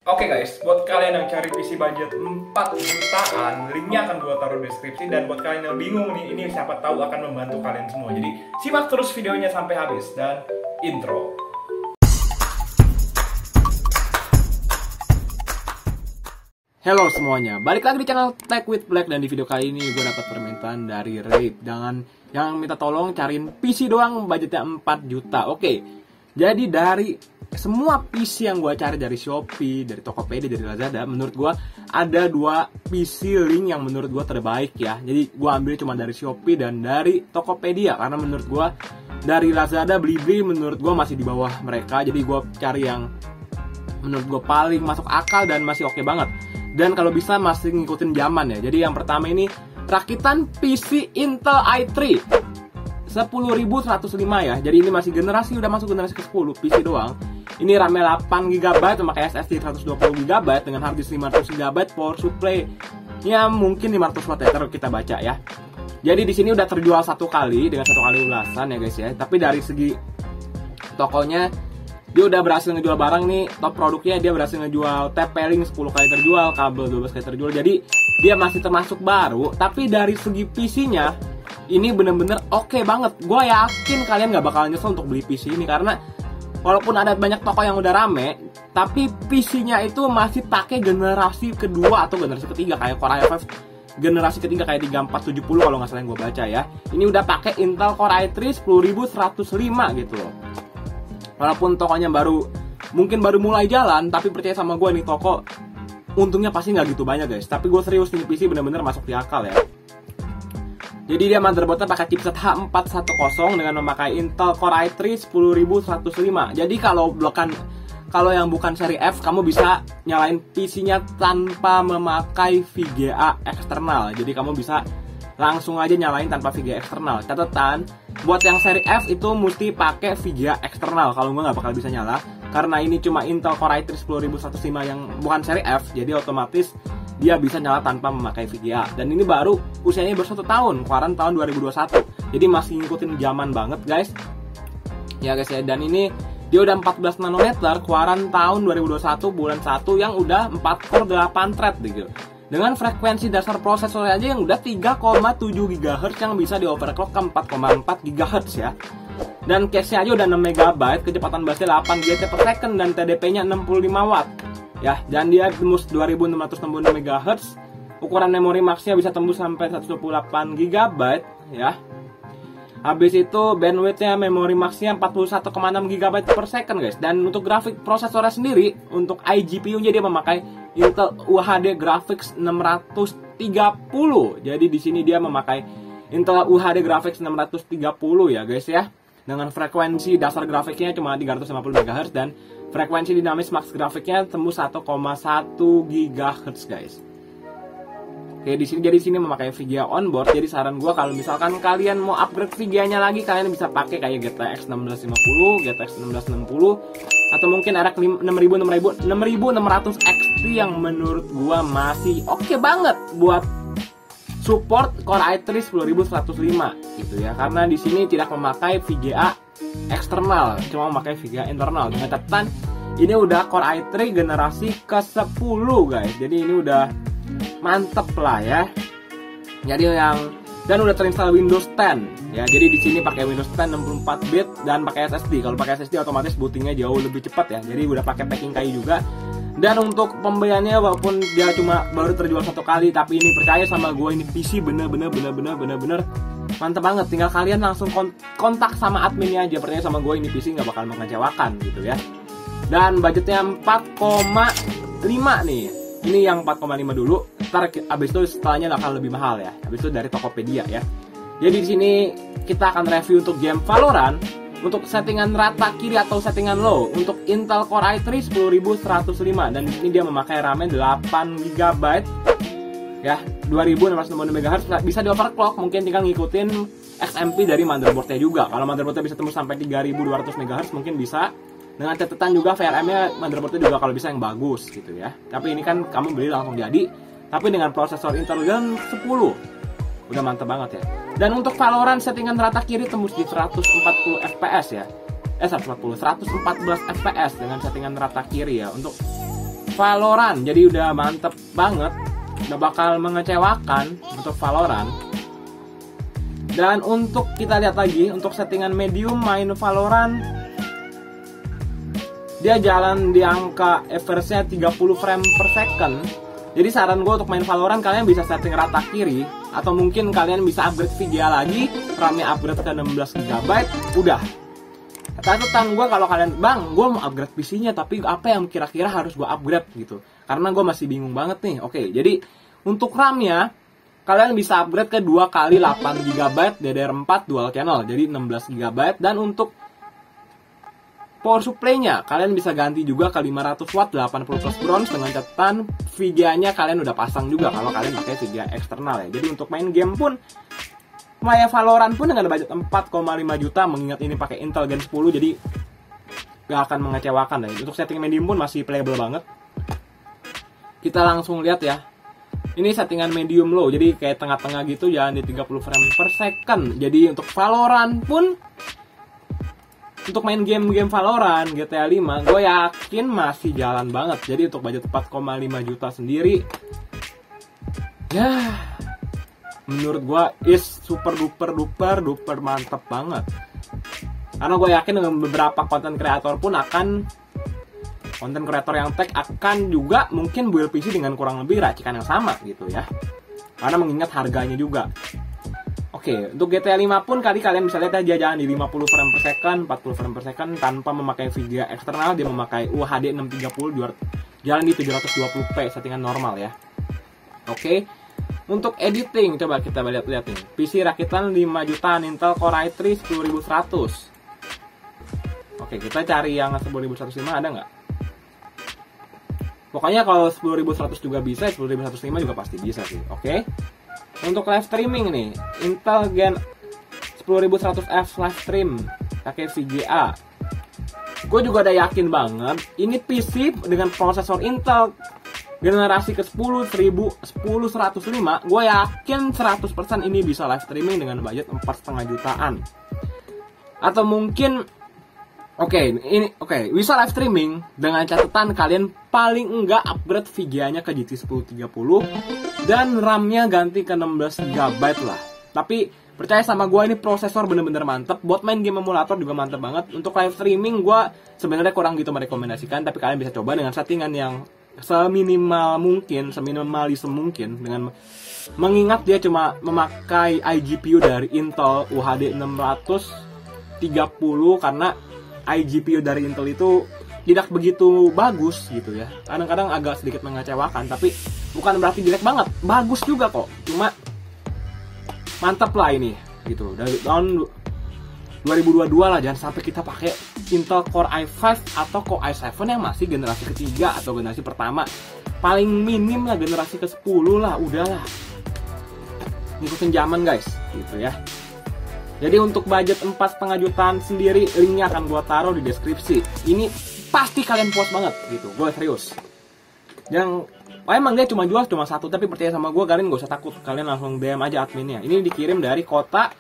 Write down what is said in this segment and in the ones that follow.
Oke guys, buat kalian yang cari PC budget 4 jutaan, linknya akan gue taruh di deskripsi. Dan buat kalian yang bingung nih, ini siapa tahu akan membantu kalian semua. Jadi simak terus videonya sampai habis. Dan intro. Halo semuanya, balik lagi di channel Tech with Black. Dan di video kali ini gue dapat permintaan dari Rape. Jangan minta tolong cariin PC doang budgetnya 4 juta. Oke, jadi dari semua PC yang gue cari dari Shopee, dari Tokopedia, dari Lazada, menurut gue ada 2 PC link yang menurut gue terbaik ya. Jadi gue ambil cuma dari Shopee dan dari Tokopedia, karena menurut gue dari Lazada, Blibli menurut gue masih di bawah mereka. Jadi gue cari yang menurut gue paling masuk akal dan masih oke banget. Dan kalau bisa masih ngikutin zaman ya. Jadi yang pertama ini rakitan PC Intel i3 10105 ya. Jadi ini masih generasi, udah masuk generasi ke-10 PC doang. Ini RAM 8GB memakai SSD 120GB dengan hard disk 500GB, power supply ya mungkin 500 watt ya, terus kita baca ya. Jadi di sini udah terjual 1 kali dengan 1 kali ulasan ya guys ya. Tapi dari segi tokonya dia udah berhasil ngejual barang nih, top produknya dia berhasil ngejual TP-Link 10 kali terjual, kabel 12 kali terjual. Jadi dia masih termasuk baru, tapi dari segi PC-nya ini bener-bener oke banget. Gue yakin kalian gak bakalan nyesel untuk beli PC ini, karena walaupun ada banyak toko yang udah rame, tapi PC-nya itu masih pakai generasi kedua atau generasi ketiga kayak Core i5 generasi ketiga kayak 3470 kalau nggak salah yang gue baca ya. Ini udah pakai Intel Core i3 10105 gitu loh. Walaupun tokonya mungkin baru mulai jalan, tapi percaya sama gue nih, toko untungnya pasti nggak gitu banyak guys. Tapi gue serius nih, PC bener-bener masuk di akal ya. Jadi dia motherboardnya pakai chipset H410 dengan memakai Intel Core i3 10105. Jadi kalau yang bukan seri F, kamu bisa nyalain PC-nya tanpa memakai VGA eksternal. Jadi kamu bisa langsung aja nyalain tanpa VGA eksternal. Catatan, buat yang seri F itu mesti pakai VGA eksternal. Kalau gue nggak bakal bisa nyala, karena ini cuma Intel Core i3 10105 yang bukan seri F. Jadi otomatis dia bisa nyala tanpa memakai VGA. Dan ini baru usianya baru 1 tahun, keluaran tahun 2021. Jadi masih ngikutin zaman banget guys. Ya guys ya, dan ini dia udah 14 nanometer, keluaran tahun 2021 bulan 1 yang udah 4 core 8 thread gitu. Dengan frekuensi dasar prosesor aja yang udah 3,7 GHz yang bisa di overclock ke 4,4 GHz ya. Dan cache-nya aja udah 6 MB, kecepatan busnya 8 GB per second dan TDP-nya 65 watt. Ya, dan dia tembus 2666 MHz. Ukuran memori max-nya bisa tembus sampai 128 GB ya. Habis itu bandwidth-nya memori max-nya 41,6 GB per second guys. Dan untuk grafik prosesornya sendiri, untuk iGPU-nya dia memakai Intel UHD Graphics 630. Jadi di sini dia memakai Intel UHD Graphics 630 ya guys ya. Dengan frekuensi dasar grafiknya cuma 350 MHz dan frekuensi dinamis max grafiknya tembus 1,1 GHz guys. Oke, di sini memakai VGA onboard. Jadi saran gua kalau misalkan kalian mau upgrade VGA-nya lagi, kalian bisa pakai kayak GTX 1650, GTX 1660 atau mungkin RX 6600 XT yang menurut gua masih oke banget buat support Core i3 10105 gitu ya. Karena di sini tidak memakai VGA eksternal, cuma memakai VGA internal. Dengan catatan ini udah Core i3 generasi ke-10 guys. Jadi ini udah mantep lah ya. Jadi dan udah terinstall Windows 10 ya. Jadi di sini pakai Windows 10 64 bit dan pakai SSD. Kalau pakai SSD otomatis bootingnya jauh lebih cepat ya. Jadi udah pakai packing kayu juga. Dan untuk pembeliannya walaupun dia cuma baru terjual 1 kali, tapi ini percaya sama gue, ini PC bener-bener mantep banget. Tinggal kalian langsung kontak sama adminnya aja. Percaya sama gue, ini PC nggak bakal mengecewakan gitu ya. Dan budgetnya 4,5 nih. Ini yang 4,5 dulu. Ntar abis itu setelahnya akan lebih mahal ya. Abis itu dari Tokopedia ya. Jadi di sini kita akan review untuk game Valorant. Untuk settingan rata kiri atau settingan low untuk Intel Core i3 10105, dan di sini dia memakai RAM-nya 8 GB ya, 2660 MHz, bisa di overclock, mungkin tinggal ngikutin XMP dari motherboardnya juga. Kalau motherboardnya bisa tembus sampai 3200 MHz mungkin bisa. Dengan catatan juga VRM-nya motherboardnya juga kalau bisa yang bagus gitu ya. Tapi ini kan kamu beli langsung jadi, tapi dengan prosesor Intel Gen 10 udah mantep banget ya. Dan untuk Valorant settingan rata kiri tembus di 140 fps ya. 114 fps dengan settingan rata kiri ya. Untuk Valorant. Jadi udah mantep banget, udah bakal mengecewakan untuk Valorant. Dan untuk kita lihat lagi, untuk settingan medium main Valorant, dia jalan di angka average-nya 30 frame per second. Jadi saran gue untuk main Valorant, kalian bisa setting rata kiri, atau mungkin kalian bisa upgrade VGA lagi, RAM-nya upgrade ke 16 GB, udah. Catatan gue kalau kalian, bang, gue mau upgrade PC-nya, tapi apa yang kira-kira harus gue upgrade gitu. Karena gue masih bingung banget nih. Oke, jadi untuk RAM-nya, kalian bisa upgrade ke 2 kali 8 GB DDR4 dual channel, jadi 16 GB. Dan untuk power supply-nya, kalian bisa ganti juga ke 500 watt 80 plus bronze dengan catatan VGA-nya kalian udah pasang juga kalau kalian pakai VGA eksternal ya. Jadi untuk main game pun, main Valorant pun dengan budget 4,5 juta, mengingat ini pakai Intel Gen 10, jadi gak akan mengecewakan ya. Untuk setting medium pun masih playable banget. Kita langsung lihat ya. Ini settingan medium low, jadi kayak tengah-tengah gitu, jalan di 30 frame per second. Jadi untuk Valorant pun, untuk main game-game Valorant, GTA 5, gue yakin masih jalan banget. Jadi untuk budget 4,5 juta sendiri, ya menurut gue is super duper mantep banget. Karena gue yakin dengan beberapa konten kreator pun konten kreator yang tech akan juga mungkin build PC dengan kurang lebih racikan yang sama gitu ya. Karena mengingat harganya juga. Oke, untuk GTA 5 pun kalian bisa lihat dia jalan di 50 frame per second, 40 frame per second tanpa memakai VGA eksternal. Dia memakai UHD 630, jalan di 720p settingan normal ya. Oke, untuk editing coba kita lihat nih. PC rakitan 5 jutaan, Intel Core i3 10100. Oke, kita cari yang 10105 ada nggak? Pokoknya kalau 10100 juga bisa, 10105 juga pasti bisa sih. Oke. Untuk live streaming nih, Intel Gen 10100F live stream pakai VGA. Gue juga udah yakin banget ini PC dengan prosesor Intel generasi ke-10 10105, gue yakin 100% ini bisa live streaming dengan budget 4,5 jutaan. Atau mungkin bisa live streaming dengan catatan kalian paling enggak upgrade VGA-nya ke GT 1030 dan RAM-nya ganti ke 16 GB lah. Tapi percaya sama gue, ini prosesor bener-bener mantep. Buat main game emulator juga mantep banget. Untuk live streaming gue sebenarnya kurang gitu merekomendasikan, tapi kalian bisa coba dengan settingan yang seminimal mungkin, seminimalisme mungkin, dengan mengingat dia cuma memakai iGPU dari Intel UHD 630, karena iGPU dari Intel itu tidak begitu bagus gitu ya. Kadang-kadang agak sedikit mengecewakan, tapi bukan berarti jelek banget, bagus juga kok. Cuma mantap lah ini gitu. Dari tahun 2022 lah, jangan sampai kita pakai Intel Core i5 atau Core i7 yang masih generasi ketiga atau generasi pertama. Paling minim lah generasi ke-10 lah, udahlah. Ngikutin zaman guys, gitu ya. Jadi untuk budget 4,5 jutaan sendiri, linknya akan gue taruh di deskripsi. Ini pasti kalian puas banget gitu, gue serius. Emang dia cuma jual cuma satu, tapi percaya sama gue, kalian gak usah takut. Kalian langsung DM aja adminnya. Ini dikirim dari kota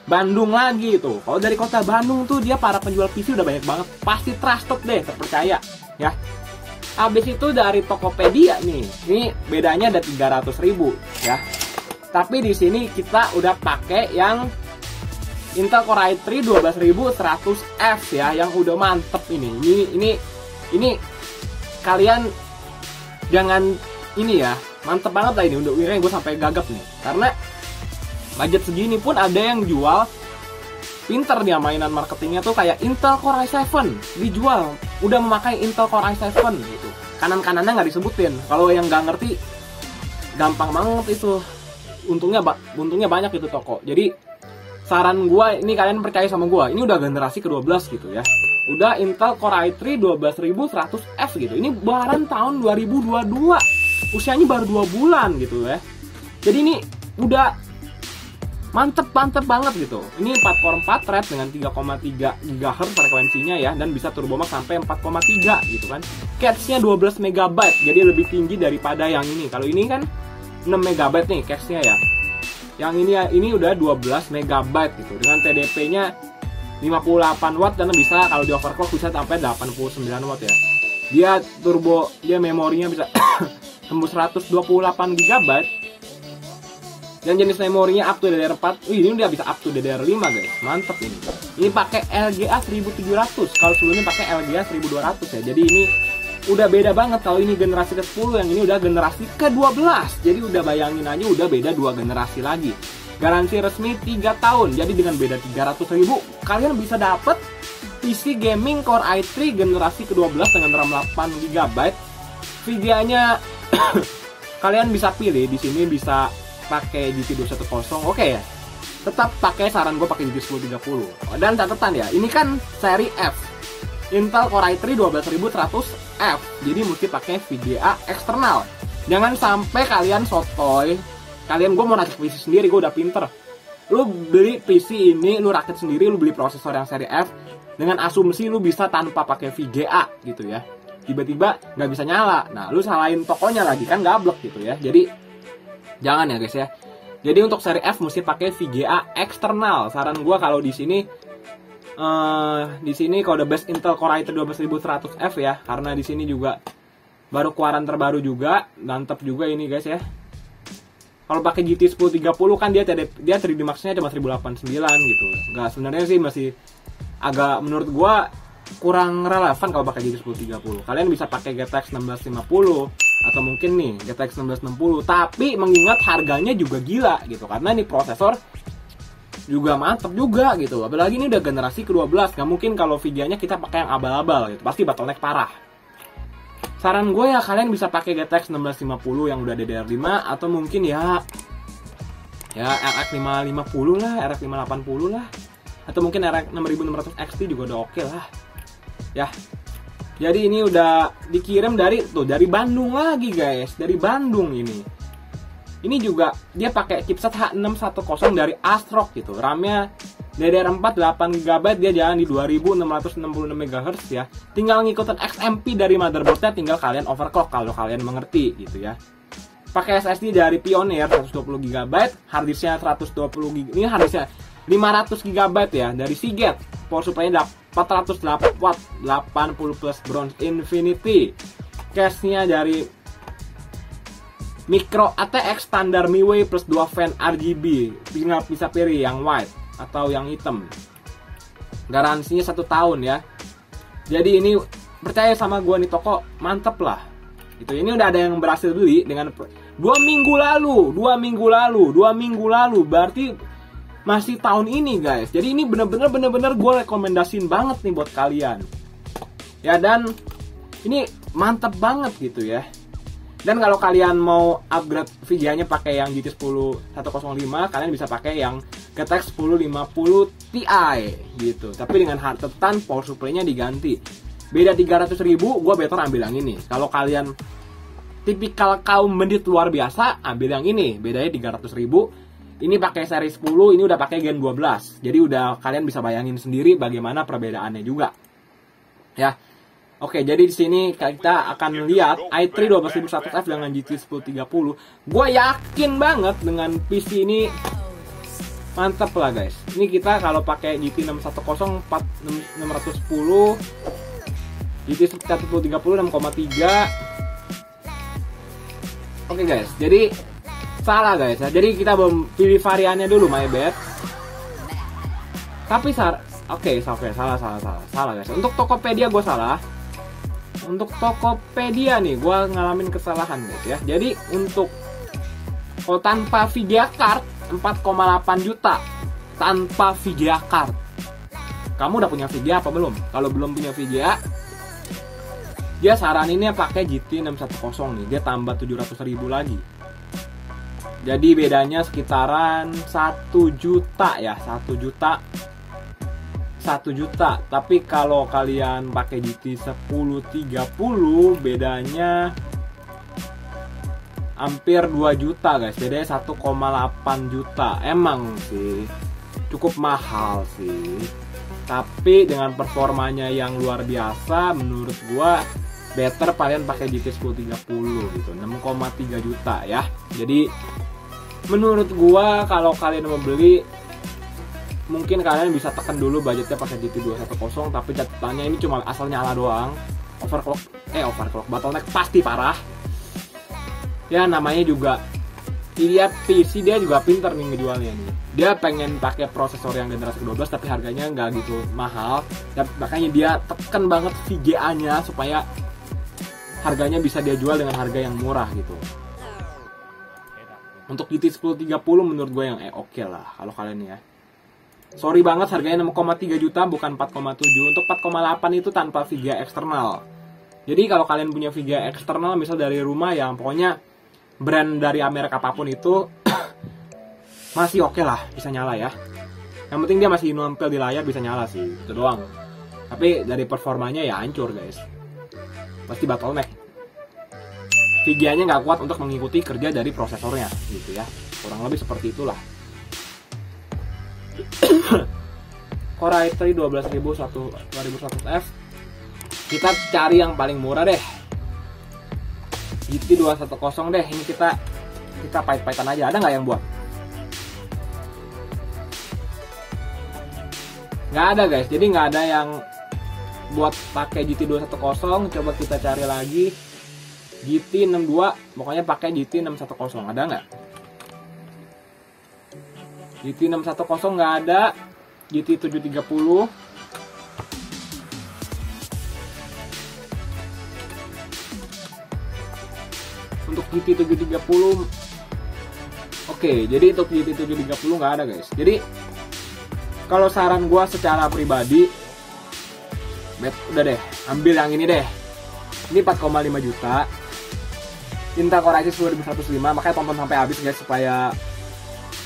Bandung lagi tuh. Kalau dari kota Bandung tuh dia para penjual PC udah banyak banget. Pasti trusted deh, terpercaya ya. Habis itu dari Tokopedia nih. Ini bedanya ada 300.000 ya. Tapi di sini kita udah pakai yang Intel Core i3 12100F ya, yang udah mantep ini. Ini kalian jangan ini ya, mantep banget lah ini. Udah gue sampai gagap nih. Karena budget segini pun ada yang jual. Pinter dia mainan marketingnya tuh, kayak Intel Core i7 dijual udah memakai Intel Core i7 gitu. Kanan-kanannya nggak disebutin. Kalau yang nggak ngerti, gampang banget itu. Untungnya banyak itu toko. Jadi saran gue, ini kalian percaya sama gue, ini udah generasi ke-12 gitu ya. Udah Intel Core i3 12100F gitu. Ini baru tahun 2022. Usianya baru 2 bulan gitu ya. Jadi ini udah mantep banget gitu. Ini 4 core 4 thread dengan 3,3 GHz frekuensinya ya, dan bisa turbo max sampai 4,3 gitu kan. Cache-nya 12 MB, jadi lebih tinggi daripada yang ini. Kalau ini kan 6 MB nih cache-nya ya. Yang ini udah 12 MB gitu, dengan TDP-nya 58 watt, dan bisa kalau di overclock bisa sampai 89 watt ya. Dia memorinya bisa tembus 128 GB. Dan jenis memorinya up to DDR4. Ini udah bisa up to DDR5 guys. Mantep ini. Ini pakai LGA 1700. Kalau sebelumnya pakai LGA 1200 ya. Jadi ini udah beda banget. Kalau ini generasi ke-10, yang ini udah generasi ke-12. Jadi udah bayangin aja udah beda 2 generasi lagi. Garansi resmi 3 tahun. Jadi dengan beda 300.000 kalian bisa dapet PC gaming Core i3 generasi ke-12 dengan RAM 8 GB. VGA-nya kalian bisa pilih di sini, bisa pakai GT 210. Oke ya. Tetap pakai, saran gue pakai GT 1030. Dan catatan ya, ini kan seri F. Intel Core i3 12100F. Jadi mesti pakai VGA eksternal. Jangan sampai kalian sotoy. Gue mau rakit PC sendiri, gue udah pinter. Lu beli PC ini, lu rakit sendiri, lu beli prosesor yang seri F dengan asumsi lu bisa tanpa pakai VGA gitu ya. Tiba-tiba nggak bisa nyala. Nah, lu salahin tokonya lagi, kan gablek gitu ya. Jadi jangan ya guys ya. Jadi untuk seri F mesti pakai VGA eksternal. Saran gua kalau di sini kalau the best Intel Core i3 12100F ya, karena di sini juga baru keluaran terbaru juga, mantap juga ini guys ya. Kalau pakai GT 1030 kan dia 3D Max-nya cuma 1089 gitu. Enggak, sebenarnya sih masih agak menurut gua kurang relevan kalau pakai GT 1030. Kalian bisa pakai GTX 1650 atau mungkin nih GTX 1660, tapi mengingat harganya juga gila gitu karena ini prosesor juga mantep juga gitu. Apalagi ini udah generasi ke-12, nggak mungkin kalau VGA-nya kita pakai yang abal-abal gitu, pasti bottleneck parah. Saran gue ya kalian bisa pakai GTX 1650 yang udah DDR5 atau mungkin ya RX 550 lah, RX 580 lah, atau mungkin RX 6600 XT juga udah oke lah. Ya. Jadi ini udah dikirim dari Bandung lagi guys, dari Bandung ini. Ini juga dia pakai chipset H610 dari ASRock gitu. RAM-nya DDR4 8 GB, dia jalan di 2666 MHz ya. Tinggal ngikutin XMP dari motherboardnya, tinggal kalian overclock kalau kalian mengerti gitu ya. Pakai SSD dari Pioneer 120 GB, harddisknya 120 GB. Ini harddisknya 500 GB ya dari Seagate. Power supply-nya 408 watt, 80 plus bronze infinity. Cache-nya dari Micro ATX standar MIUI plus 2 fan RGB. Tinggal bisa pilih yang white atau yang hitam. Garansinya 1 tahun ya. Jadi ini percaya sama gua nih, toko mantep lah. Itu ini udah ada yang berhasil beli dengan 2 minggu lalu. Berarti masih tahun ini guys. Jadi ini bener-bener gue rekomendasiin banget nih buat kalian. Ya, dan ini mantep banget gitu ya. Dan kalau kalian mau upgrade VGA-nya pakai yang GT 10105, kalian bisa pakai yang GTX 1050 Ti gitu. Tapi dengan catatan power supply-nya diganti. Beda 300.000, gue better ambil yang ini. Kalau kalian tipikal kaum mendit luar biasa, ambil yang ini. Bedanya 300.000. Ini pakai seri 10, ini udah pakai Gen 12. Jadi udah kalian bisa bayangin sendiri bagaimana perbedaannya juga. Ya. Oke, jadi di sini kita akan lihat i3 12100F dengan GT 1030. Gue yakin banget dengan PC ini mantep lah guys. Ini kita kalau pakai GT 610 610, GT 1030 6,3. Oke guys, jadi salah guys ya. Jadi kita belum pilih variannya dulu, my bad. Tapi salah guys. Untuk Tokopedia gue salah. Untuk Tokopedia nih gue ngalamin kesalahan guys ya. Jadi untuk tanpa VGA card 4,8 juta tanpa VGA card. Kamu udah punya VGA apa belum? Kalau belum punya VGA, dia saraninnya pakai GT 610 nih. Dia tambah 700.000 lagi. Jadi bedanya sekitaran 1 juta ya, 1 juta. Tapi kalau kalian pakai GT 1030 bedanya hampir 2 juta guys. Bedanya 1,8 juta. Emang sih cukup mahal sih. Tapi dengan performanya yang luar biasa, menurut gua better kalian pakai GT 1030 gitu. 6,3 juta ya. Jadi menurut gua kalau kalian mau beli, mungkin kalian bisa tekan dulu budgetnya pakai GT 210, tapi catatannya ini cuma asal nyala doang. overclock bottleneck pasti parah. Ya namanya juga dia PC, dia juga pinter nih ngejualnya nih. Dia pengen pakai prosesor yang generasi ke-12 tapi harganya nggak gitu mahal. Dan makanya dia tekan banget VGA-nya supaya harganya bisa dia jual dengan harga yang murah gitu. Untuk GT 1030 menurut gue yang oke lah kalau kalian ya. Sorry banget harganya 6,3 juta bukan 4,7. Untuk 4,8 itu tanpa VGA eksternal. Jadi kalau kalian punya VGA eksternal misal dari rumah yang pokoknya brand dari Amerika apapun itu masih oke lah, bisa nyala ya. Yang penting dia masih nempel di layar, bisa nyala sih, itu doang. Tapi dari performanya ya hancur guys, pasti bottleneck. VGA-nya nggak kuat untuk mengikuti kerja dari prosesornya gitu ya, kurang lebih seperti itulah. Core i3 12100F, kita cari yang paling murah deh, GT 210 deh. Ini kita pahit-pahitan aja. Ada nggak yang buat? Nggak ada guys. Jadi nggak ada yang buat pakai GT 210. Coba kita cari lagi GT 62. Pokoknya pakai GT 610. Ada nggak? GT 610 nggak ada. GT 730. Untuk GT 730 oke, jadi untuk GT 730 nggak ada guys. Jadi kalau saran gue secara pribadi, udah deh, ambil yang ini deh. Ini 4,5 juta Intel Core i3 10105. Makanya tonton sampai habis guys, supaya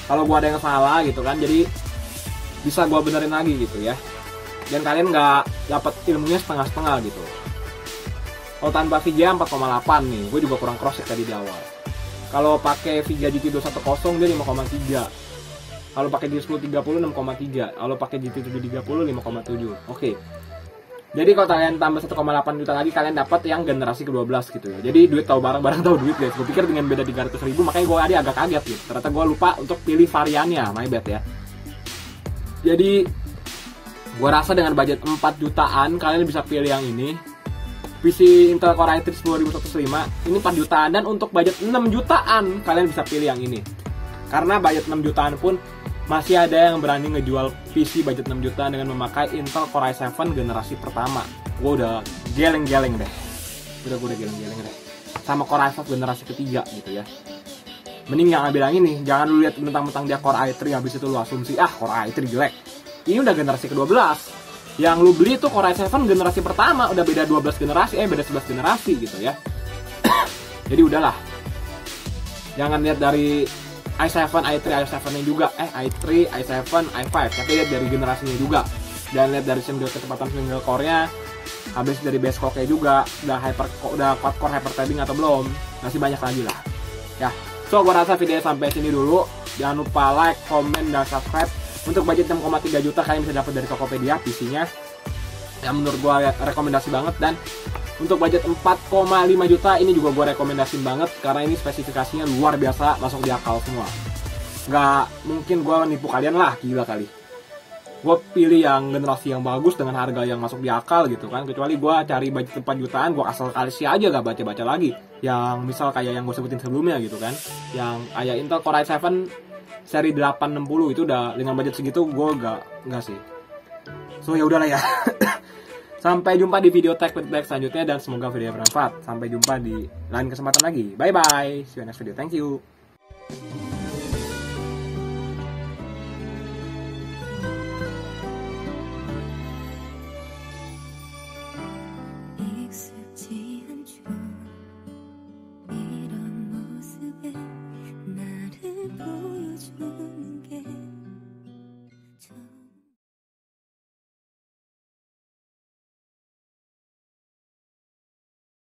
kalau gue ada yang salah gitu kan, jadi bisa gue benerin lagi gitu ya. Dan kalian nggak dapat ilmunya setengah-setengah gitu. Kalau tanpa VGA 4,8 nih, gue juga kurang cross check tadi di awal. Kalau pakai VGA GT 210 dia 5,3. Kalau pakai GT 1030 6,3. Kalau pakai GT 730 5,7. Oke. Jadi kalau kalian tambah 1,8 juta lagi, kalian dapat yang generasi ke-12 gitu ya. Jadi duit tahu barang tahu duit guys. Gue pikir dengan beda 300.000, makanya gue tadi agak kaget gitu. Ternyata gue lupa untuk pilih variannya, my bad ya. Jadi gue rasa dengan budget 4 jutaan kalian bisa pilih yang ini. PC Intel Core i3 10105 ini 4 jutaan, dan untuk budget 6 jutaan kalian bisa pilih yang ini. Karena budget 6 jutaan pun masih ada yang berani ngejual PC budget 6 jutaan dengan memakai Intel Core i7 generasi pertama. Gue udah geleng-geleng deh. Gue udah geleng-geleng deh. Sama Core i5 generasi ketiga gitu ya. Mending yang ambil yang ini. Jangan lu lihat mentang-mentang dia Core i3 habis itu lu asumsi Core i3 jelek. Ini udah generasi ke-12. Yang lu beli itu Core i7 generasi pertama, udah beda 12 generasi, beda 11 generasi gitu ya. Jadi udahlah. Jangan lihat dari i7, i3, i7-nya juga. i3, i7, i5. Tapi lihat dari generasinya juga. Dan lihat dari kecepatan single core-nya. Habis dari base clock-nya juga. Udah quad core hyper-threading atau belum. Masih banyak lagi lah. Ya. So, gua rasa videonya sampai sini dulu. Jangan lupa like, comment, dan subscribe. Untuk budget 6,3 juta kalian bisa dapat dari Tokopedia PC-nya. Yang menurut gua rekomendasi banget. Dan untuk budget 4,5 juta ini juga gue rekomendasiin banget, karena ini spesifikasinya luar biasa, masuk di akal semua. Nggak mungkin gue nipu kalian lah, gila kali. Gue pilih yang generasi yang bagus dengan harga yang masuk di akal gitu kan. Kecuali gue cari budget 4 jutaan, gue asal kasih aja gak baca-baca lagi. Yang misal kayak yang gue sebutin sebelumnya gitu kan. Yang kayak Intel Core i7 seri 860 itu udah dengan budget segitu gue nggak sih. So ya udahlah ya. Sampai jumpa di video Tech with Black selanjutnya, dan semoga video bermanfaat. Sampai jumpa di lain kesempatan lagi. Bye bye. See you next video. Thank you.